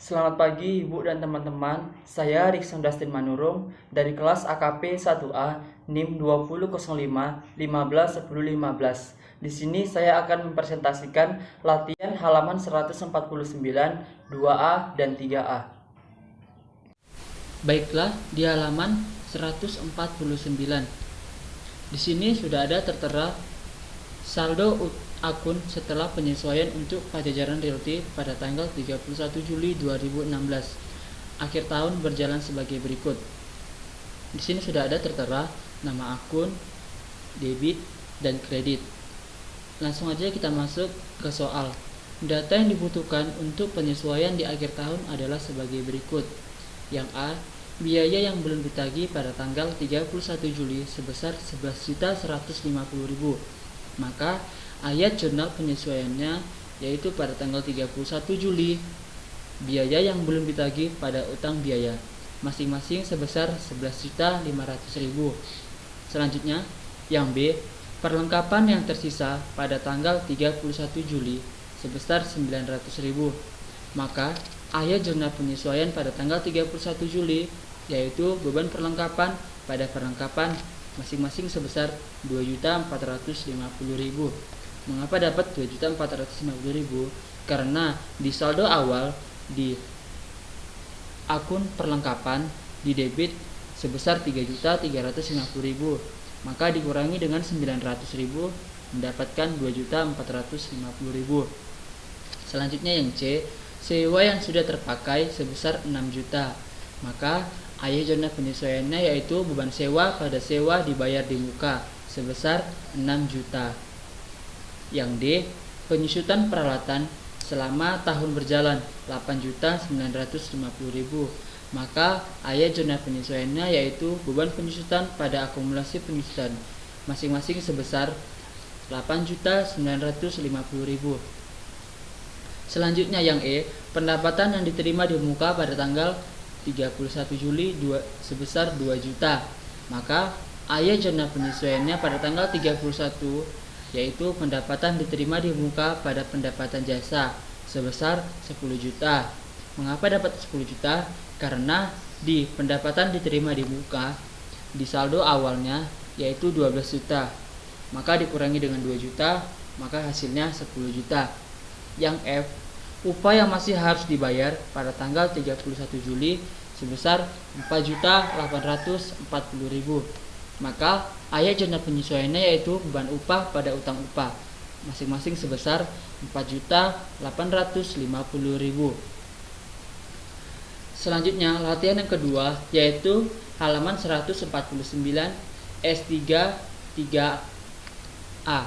Selamat pagi Ibu dan teman-teman. Saya Rikson Dastin Manurung dari kelas AKP 1A NIM 2005 15 10 15. Di sini saya akan mempresentasikan latihan halaman 149, 2A dan 3A. Baiklah, di halaman 149. Di sini sudah ada tertera saldo akun setelah penyesuaian untuk Pajajaran Realty pada tanggal 31 Juli 2016. Akhir tahun berjalan sebagai berikut. Di sini sudah ada tertera nama akun, debit, dan kredit. Langsung aja kita masuk ke soal. Data yang dibutuhkan untuk penyesuaian di akhir tahun adalah sebagai berikut. Yang A, biaya yang belum ditagih pada tanggal 31 Juli sebesar 11.150.000. Maka ayat jurnal penyesuaiannya yaitu pada tanggal 31 Juli. Biaya yang belum ditagih pada utang biaya masing-masing sebesar 11.500.000. Selanjutnya, yang B, perlengkapan yang tersisa pada tanggal 31 Juli sebesar 900.000. Maka ayat jurnal penyesuaian pada tanggal 31 Juli yaitu beban perlengkapan pada perlengkapan masing-masing sebesar 2.450.000. Mengapa dapat 2.450.000? Karena di saldo awal di akun perlengkapan di debit sebesar 3.350.000, maka dikurangi dengan 900.000 mendapatkan 2.450.000. Selanjutnya yang C, sewa yang sudah terpakai sebesar 6 juta. Maka ayat jurnal penyesuaiannya yaitu beban sewa pada sewa dibayar di muka sebesar 6 juta. Yang D, penyusutan peralatan selama tahun berjalan 8.950.000. Maka ayat jurnal penyesuaiannya yaitu beban penyusutan pada akumulasi penyusutan masing-masing sebesar 8.950.000. Selanjutnya yang E, pendapatan yang diterima di muka pada tanggal 31 Juli sebesar 2 juta. Maka ayat jurnal penyesuaiannya pada tanggal 31 yaitu pendapatan diterima di muka pada pendapatan jasa sebesar 10 juta. Mengapa dapat 10 juta? Karena di pendapatan diterima di muka di saldo awalnya yaitu 12 juta. Maka dikurangi dengan 2 juta, maka hasilnya 10 juta. Yang F, upah yang masih harus dibayar pada tanggal 31 Juli sebesar 4.840.000. Maka ayat jurnal penyesuaiannya yaitu beban upah pada utang upah masing-masing sebesar 4.850.000. Selanjutnya latihan yang kedua yaitu halaman 149 S3 3A.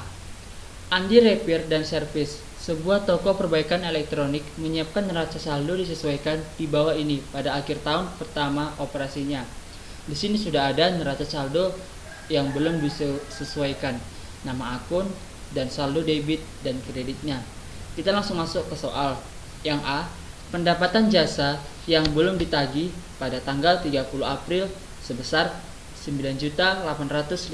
Andi Repair dan Service, sebuah toko perbaikan elektronik menyiapkan neraca saldo disesuaikan di bawah ini pada akhir tahun pertama operasinya. Di sini sudah ada neraca saldo yang belum disesuaikan, nama akun dan saldo debit dan kreditnya. Kita langsung masuk ke soal. Yang A, pendapatan jasa yang belum ditagih pada tanggal 30 April sebesar 9.850.000.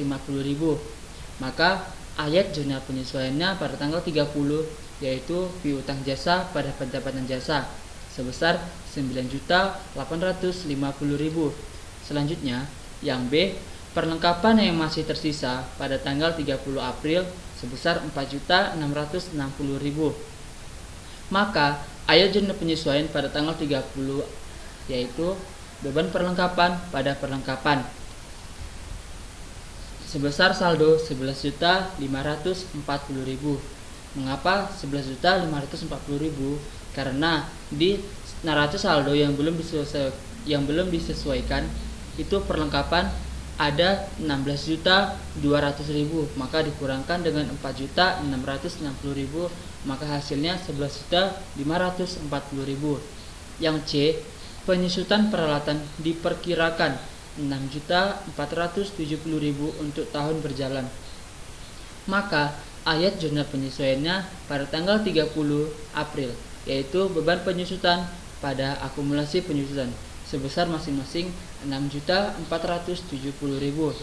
Maka ayat jurnal penyesuaiannya pada tanggal 30 yaitu piutang jasa pada pendapatan jasa sebesar 9.850.000. Selanjutnya, yang B, perlengkapan yang masih tersisa pada tanggal 30 April sebesar 4.660.000. Maka ayat jurnal penyesuaian pada tanggal 30 yaitu beban perlengkapan pada perlengkapan sebesar saldo 11.540.000. Mengapa 11.540.000? Karena di neraca saldo yang belum disesuaikan itu perlengkapan ada 16.200.000, maka dikurangkan dengan 4.660.000, maka hasilnya 11.540.000. Yang C, penyusutan peralatan diperkirakan 6.470.000 untuk tahun berjalan. Maka ayat jurnal penyesuaiannya pada tanggal 30 April yaitu beban penyusutan pada akumulasi penyusutan sebesar masing-masing 6.470.000.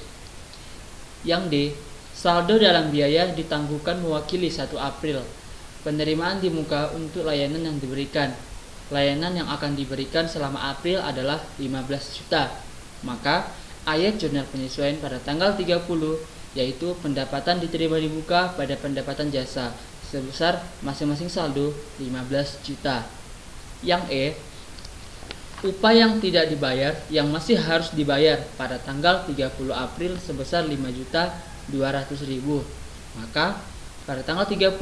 Yang D, saldo dalam biaya ditangguhkan mewakili 1 April. Penerimaan di muka untuk layanan yang diberikan. layanan yang akan diberikan selama April adalah 15 juta. Maka ayat jurnal penyesuaian pada tanggal 30 yaitu pendapatan diterima di muka pada pendapatan jasa sebesar masing-masing saldo 15 juta. Yang E, upah yang tidak dibayar yang masih harus dibayar pada tanggal 30 April sebesar 5.200.000. Maka pada tanggal 30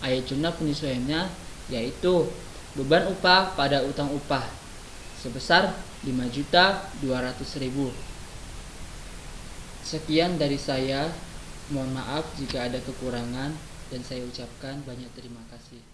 ayat jurnal penyesuaiannya yaitu beban upah pada utang upah sebesar 5.200.000. Sekian dari saya. Mohon maaf jika ada kekurangan dan saya ucapkan banyak terima kasih.